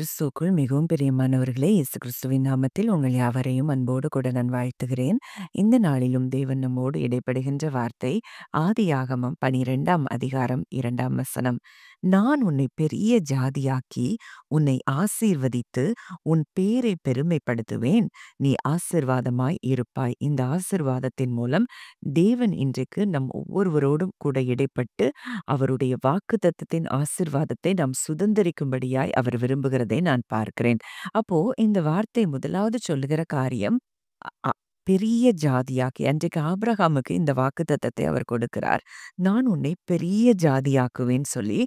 கிறிஸ்துவுக்குள் மிகவும் பிரியமானவர்களே, இயேசு கிறிஸ்துவின் நாமத்தில் உங்கள் யாவரையும் அன்போடு கூட நான் வாழ்த்துகிறேன். இந்த நாளிலும் தேவன் நம்மோடு இடைப்படுகின்ற வார்த்தை ஆதியாகமம் 12ஆம் அதிகாரம் 2ஆம் வசனம். நான் உன்னை பெரிய ஜாதியாக்கி உன்னை ஆசீர்வதித்து உன் பேரை பெருமைப்படுத்துவேன். நீ ஆசீர்வாதமாய் இருப்பாய். இந்த ஆசீர்வாதத்தின் மூலம் தேவன் இன்றைக்கு நம் ஒவ்வொருவரோடும் கூட இடைப்பட்டு அவருடைய வாக்குத்தத்தத்தின் ஆசீர்வாதத்தை நாம் சுதந்தரிக்கும்படியாய் அவர் விரும்புகிறதை நான் பார்க்கிறேன். அப்போ இந்த வார்த்தை முதலாவது சொல்லுகிற காரியம் அ அ பெரிய ஜாதியாக்கி அன்றைக்கு ஆபிரகாமுக்கு இந்த வாக்குத்தத்தத்தை அவர் கொடுக்கிறார். நான் உன்னை பெரிய ஜாதியாக்குவேன்னு சொல்லி,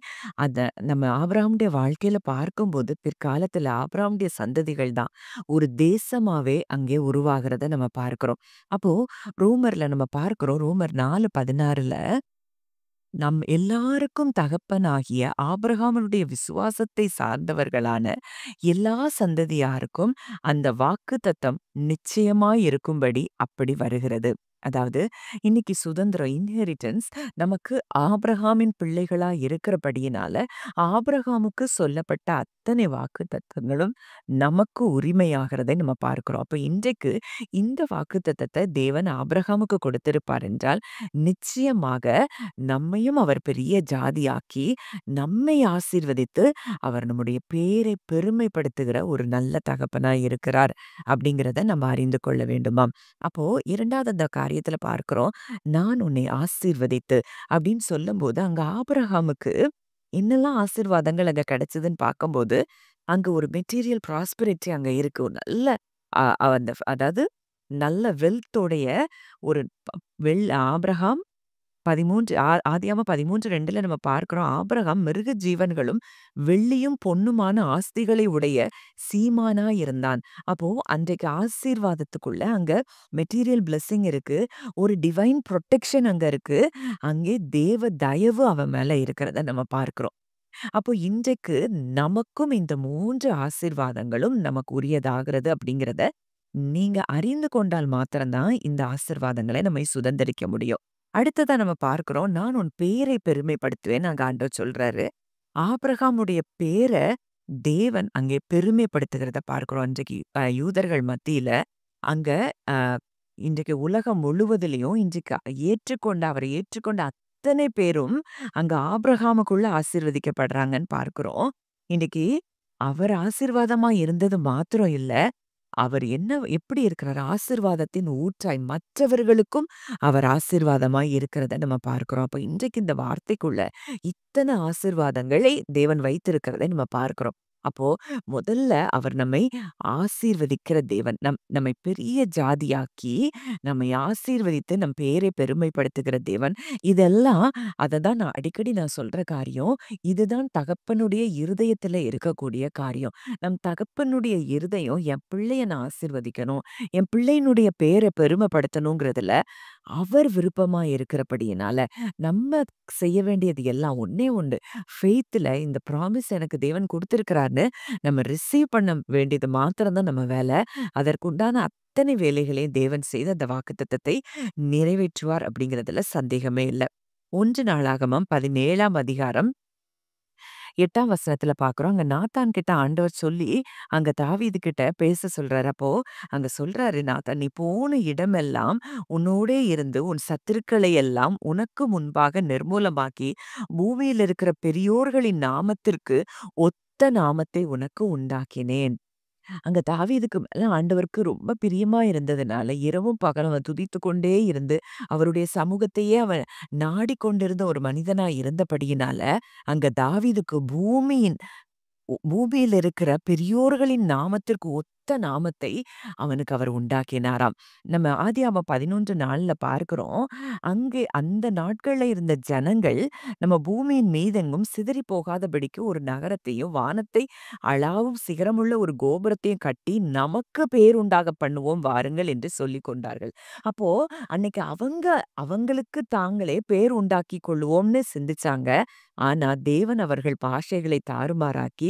அத நம்ம ஆபிரகாமுடைய வாழ்க்கையில பார்க்கும்போது பிற்காலத்துல ஆபிரகாமுடைய சந்ததிகள் தான் ஒரு தேசமாவே அங்கே உருவாகிறத நம்ம பார்க்கிறோம். அப்போ ரோமர்ல நம்ம பார்க்கிறோம். ரோமர் 4:16ல நம் எல்லாருக்கும் தகப்பனாகிய ஆபிரகாமுடைய விசுவாசத்தை சார்ந்தவர்களான எல்லா சந்ததியாருக்கும் அந்த வாக்குத்தத்தம் நிச்சயமாய் இருக்கும்படி அப்படி வருகிறது. அதாவது இன்னைக்கு சுதந்திரம் இன்ஹெரிட்டன்ஸ் நமக்கு ஆபிரகாமின் பிள்ளைகளா இருக்கிறபடியினால ஆபிரகாமுக்கு சொல்லப்பட்ட அத்தனை வாக்குத்தத்தங்களும் நமக்கு உரிமையாகிறதை நம்ம பார்க்கிறோம். அப்ப இன்றைக்கு இந்த வாக்குத்தத்தத்தை தேவன் ஆபிரகாமுக்கு கொடுத்திருப்பார் என்றால் நிச்சயமாக நம்மையும் அவர் பெரிய ஜாதியாக்கி நம்மை ஆசீர்வதித்து அவர் நம்முடைய பேரை பெருமைப்படுத்துகிற ஒரு நல்ல தகப்பனாய் இருக்கிறார் அப்படிங்கிறத நம்ம அறிந்து கொள்ள வேண்டுமாம். அப்போ இரண்டாவது அந்த காரியத்துல பார்க்கிறோம், நான் உன்னை ஆசீர்வதித்து அப்படின்னு சொல்லும்போது அங்க ஆபிரகாமுக்கு என்னெல்லாம் ஆசீர்வாதங்கள் அங்க கிடைச்சதுன்னு பார்க்கும்போது அங்க ஒரு மெட்டீரியல் ப்ராஸ்பெரிட்டி அங்க இருக்கு. ஒரு நல்ல அதாவது நல்ல வெல்த்தோடைய ஒரு ஆபிரகாம் 13 ஆதியாகமம் 13:2ல நம்ம பார்க்கிறோம். ஆபிரகாம் மிருக ஜீவன்களும் வெள்ளியும் பொன்னுமான ஆஸ்திகளை உடைய சீமானாய் இருந்தான். அப்போ அன்றைக்கு ஆசீர்வாதத்துக்குள்ள அங்க மெட்டீரியல் பிளெஸிங் இருக்கு. ஒரு டிவைன் புரொடெக்ஷன் அங்க இருக்கு. அங்கே தேவ தயவு அவன் மேல இருக்கிறத நம்ம பார்க்கிறோம். அப்போ இன்றைக்கு நமக்கும் இந்த 3 ஆசீர்வாதங்களும் நமக்கு உரியதாகிறது அப்படிங்கிறத நீங்க அறிந்து கொண்டால் மாத்திரம் தான் இந்த ஆசீர்வாதங்களை நம்மை சுதந்தரிக்க முடியும். அடுத்ததா நம்ம பார்க்கிறோம், நான் உன் பேரை பெருமைப்படுத்துவேன் அங்க ஆண்டவர் சொல்றாரு. ஆபிரகாமுடைய பேர தேவன் அங்கே பெருமைப்படுத்துகிறத பார்க்கிறோம். அன்றைக்கு யூதர்கள் மத்தியில அங்க அ இன்றைக்கு உலகம் முழுவதிலும் இன்றைக்கு அவரை ஏற்றுக்கொண்ட அத்தனை பேரும் அங்க ஆபிரகாமுக்குள்ள ஆசீர்வதிக்கப்படுறாங்கன்னு பார்க்கிறோம். இன்னைக்கு அவர் ஆசீர்வாதமா இருந்தது மாத்திரம் இல்ல, அவர் எப்படி இருக்கிறார்? ஆசீர்வாதத்தின் ஊற்றாய் மற்றவர்களுக்கும் அவர் ஆசீர்வாதமாய் இருக்கிறத நம்ம பார்க்கிறோம். அப்ப இன்றைக்கு இந்த வார்த்தைக்குள்ள இத்தனை ஆசீர்வாதங்களை தேவன் வைத்திருக்கிறதை நம்ம பார்க்கிறோம். அப்போ முதல்ல அவர் நம்மை ஆசீர்வதிக்கிற தேவன். நம்மை பெரிய ஜாதியாக்கி நம்மை ஆசீர்வதித்து நம் பேரை பெருமைப்படுத்துகிற தேவன். இதெல்லாம் அததான் நான் சொல்ற காரியம். இதுதான் தகப்பனுடைய இருதயத்துல இருக்கக்கூடிய காரியம். நம் தகப்பனுடைய இருதயம் என் பிள்ளைய நான் ஆசீர்வதிக்கணும், என் பிள்ளையினுடைய பேரை பெருமைப்படுத்தணுங்கிறதுல அவர் விருப்பமா இருக்கிறபடியினால நம்ம செய்ய வேண்டியது எல்லாம் ஒண்ணே ஒண்ணு. ஃபெய்த்ல இந்த ப்ராமிஸ் எனக்கு தேவன் குடுத்திருக்கிறார்ன்னு நம்ம ரிசீவ் பண்ண வேண்டியது மாத்திரம் தான் நம்ம வேலை. அதற்குண்டான அத்தனை வேலைகளையும் தேவன் செய்து அந்த வாக்குத்தத்தத்தை நிறைவேற்றுவார் அப்படிங்கிறதுல சந்தேகமே இல்ல. 1 நாளாகமம் 17ஆம் அதிகாரம் 8ஆம் வசனத்துல பார்க்கிறோம். அங்க நாத்தான் கிட்ட ஆண்டவர் சொல்லி, அங்க தாவீது கிட்ட பேச சொல்றாரு. அப்போ அங்க சொல்றாரு, நாத்தான் நீ போன இடமெல்லாம் உன்னோடே இருந்து உன் சத்துருக்களை எல்லாம் உனக்கு முன்பாக நிர்மூலமாக்கி பூமியில் இருக்கிற பெரியோர்களின் நாமத்திற்கு ஒத்த நாமத்தை உனக்கு உண்டாக்கினேன். அங்க தாவீதுக்கு மேல ஆண்டவருக்கு ரொம்ப பிரியமா இருந்ததுனால இரவும் பகலும் அவன் துதித்துக் கொண்டே இருந்து அவருடைய சமூகத்தையே அவன் நாடிக்கொண்டிருந்த ஒரு மனிதனா இருந்தபடியினால அங்க தாவீதுக்கு பூமியில் இருக்கிற பெரியோர்களின் நாமத்திற்கு ஒத்த நாமத்தை அவனுக்கு அவர் உண்டாக்கினாராம். நம்ம ஆதியாகமம் 11:4ல பார்க்கிறோம். அங்கே அந்த நாட்கள்ல இருந்த ஜனங்கள் நம்ம பூமியின் மீதெங்கும் சிதறி போகாதபடிக்கு ஒரு நகரத்தையும் வானத்தை அளாவும் சிகரமுள்ள ஒரு கோபுரத்தையும் கட்டி நமக்கு பேருண்டாக பண்ணுவோம் வாருங்கள் என்று சொல்லிக் கொண்டார்கள். அப்போ அன்னைக்கு அவங்களுக்கு தாங்களே பேர் உண்டாக்கி கொள்ளுவோம்னு சிந்திச்சாங்க. ஆனா தேவன் அவர்கள் பாஷைகளை தாறுமாறாக்கி,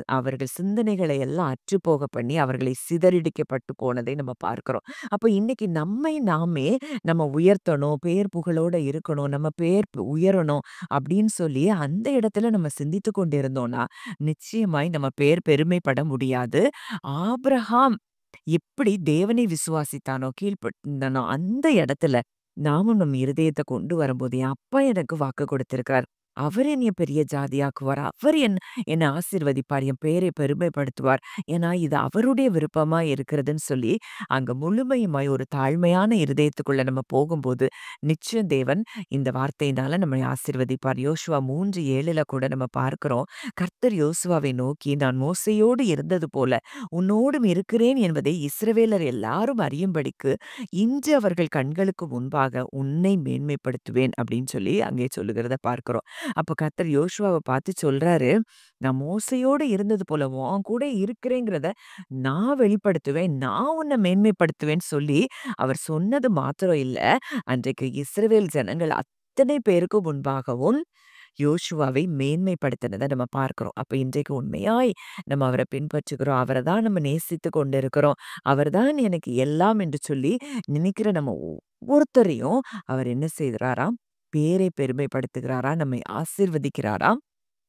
அவர்கள் சிந்தனைகளை எல்லாம் அற்றுப்போக பண்ணி, அவர்களை சிதறடிக்கப்பட்டு போனதை நம்ம பார்க்கிறோம். அப்ப இன்னைக்கு நம்மை நாமே நம்ம உயர்த்தணும், பேர் புகழோட இருக்கணும், நம்ம பேர் உயரணும் அப்படின்னு சொல்லி அந்த இடத்துல நம்ம சிந்தித்துக் கொண்டிருந்தோம்னா, நிச்சயமாய் நம்ம பேர் பெருமைப்பட முடியாது. ஆபிரகாம் எப்படி தேவனை விசுவாசித்தானோ, கீழ்ப்படிந்தானோ அந்த இடத்துல நாமும் நம் இருதயத்த கொண்டு வரும்போது, என் அப்பா எனக்கு வாக்கு கொடுத்திருக்கிறார். அவர் என்னைய பெரிய ஜாதியாக்குவார். அவர் என்ன ஆசீர்வதிப்பார். என் பேரை பெருமைப்படுத்துவார். ஏன்னா, இது அவருடைய விருப்பமா இருக்கிறதுன்னு சொல்லி, அங்க முழுமையுமாய் ஒரு தாழ்மையான இருதயத்துக்குள்ள நம்ம போகும்போது, நிச்சயம் தேவன் இந்த வார்த்தையினால நம்மை ஆசீர்வதிப்பார். யோசுவா 3:7 கூட நம்ம பார்க்கிறோம். கர்த்தர் யோசுவாவை நோக்கி, "நான் மோசேயோடு இருந்தது போல உன்னோடும் இருக்கிறேன் என்பதை இஸ்ரவேலர் எல்லாரும் அறியும்படிக்கு, இன்று அவர்கள் கண்களுக்கு முன்பாக உன்னை மேன்மைப்படுத்துவேன்." அப்படின்னு சொல்லி அங்கே சொல்லுகிறத பார்க்கிறோம். அப்ப கர்த்தர் யோசுவாவ பார்த்து சொல்றாரு, "நான் மோசேயோடு இருந்தது போல உன் கூட இருக்கிறேங்கிறத நான் வெளிப்படுத்துவேன். நான் உன்னை மேன்மைப்படுத்துவேன்னு" சொல்லி அவர் சொன்னது மாத்திரம் இல்ல, அன்றைக்கு இஸ்ரவேல் ஜனங்கள் அத்தனை பேருக்கு முன்பாகவும் யோசுவாவை மேன்மைப்படுத்தினத நம்ம பார்க்கிறோம். அப்ப இன்றைக்கு உண்மையாய் நம்ம அவர பின்பற்றுகிறோம். அவர தான் நம்ம நேசித்துக் கொண்டிருக்கிறோம். அவர் தான் எனக்கு எல்லாம் என்று சொல்லி நினைக்கிற நம்ம ஒவ்வொருத்தரையும் அவர் என்ன செய்கிறாராம்? பேரை பெருமைப்படுத்துகிறாராம். நம்மை ஆசீர்வதிக்கிறாராம்.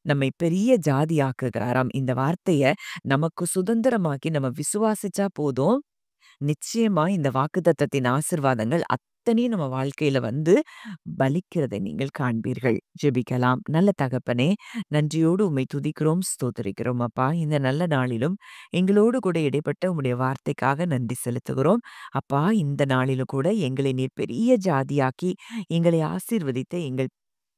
நம்மை பெரிய ஜாதியாக்குகிறாராம். இந்த வார்த்தைய நமக்கு சுதந்திரமாக்கி நம்ம விசுவாசிச்சா போதும். நிச்சயமா இந்த வாக்குத்தத்தத்தின் ஆசீர்வாதங்கள் அத்தனையும் நம்ம வாழ்க்கையில வந்து பலிக்கிறதை நீங்கள் காண்பீர்கள். ஜெபிக்கலாம். நல்ல தகப்பனே, நன்றியோடு உம்மை துதிக்கிறோம், ஸ்தோத்திரிக்கிறோம் அப்பா. இந்த நல்ல நாளிலும் எங்களோடு கூட இடைப்பட்ட உம்முடைய வார்த்தைக்காக நன்றி செலுத்துகிறோம். அப்பா, இந்த நாளிலும் கூட எங்களை நீர் பெரிய ஜாதியாக்கி எங்களை ஆசீர்வதித்த எங்கள்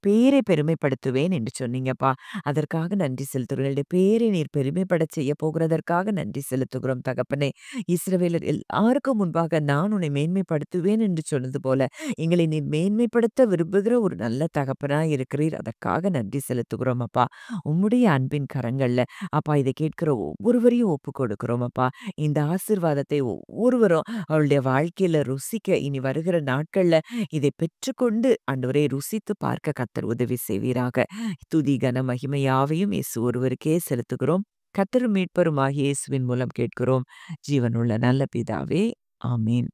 பேரை பெருமைப்படுத்துவேன் என்று சொன்னீங்கப்பா. அதற்காக நன்றி செலுத்துகிறோம். என்னுடைய பேரை நீர் பெருமைப்படச் செய்யப் போகிறதற்காக நன்றி செலுத்துகிறோம் தகப்பனே. இஸ்ரவேலர் எல்லாருக்கும் முன்பாக நான் உன்னை மேன்மைப்படுத்துவேன் என்று சொன்னது போல, எங்களை நீர் மேன்மைப்படுத்த விரும்புகிற ஒரு நல்ல தகப்பனாய் இருக்கிறீர். அதற்காக நன்றி செலுத்துகிறோம் அப்பா. உம்முடைய அன்பின் கரங்கள்ல அப்பா இதை கேட்கிற ஒவ்வொருவரையும் ஒப்புக் கொடுக்கிறோம் அப்பா. இந்த ஆசீர்வாதத்தை ஒவ்வொருவரும் அவருடைய வாழ்க்கையில ருசிக்க இனி வருகிற நாட்கள்ல இதை பெற்றுக்கொண்டு ஆண்டவரே ருசித்து பார்க்க கர்த்தர் உதவி செய்வீராக. துதி கன மகிமை யாவையும் இயேசு ஒருவருக்கே செலுத்துகிறோம். கர்த்தரும் மீட்பருமாகிய இயேசுவின் மூலம் கேட்கிறோம். ஜீவனுள்ள நல்ல பிதாவே. ஆமென்.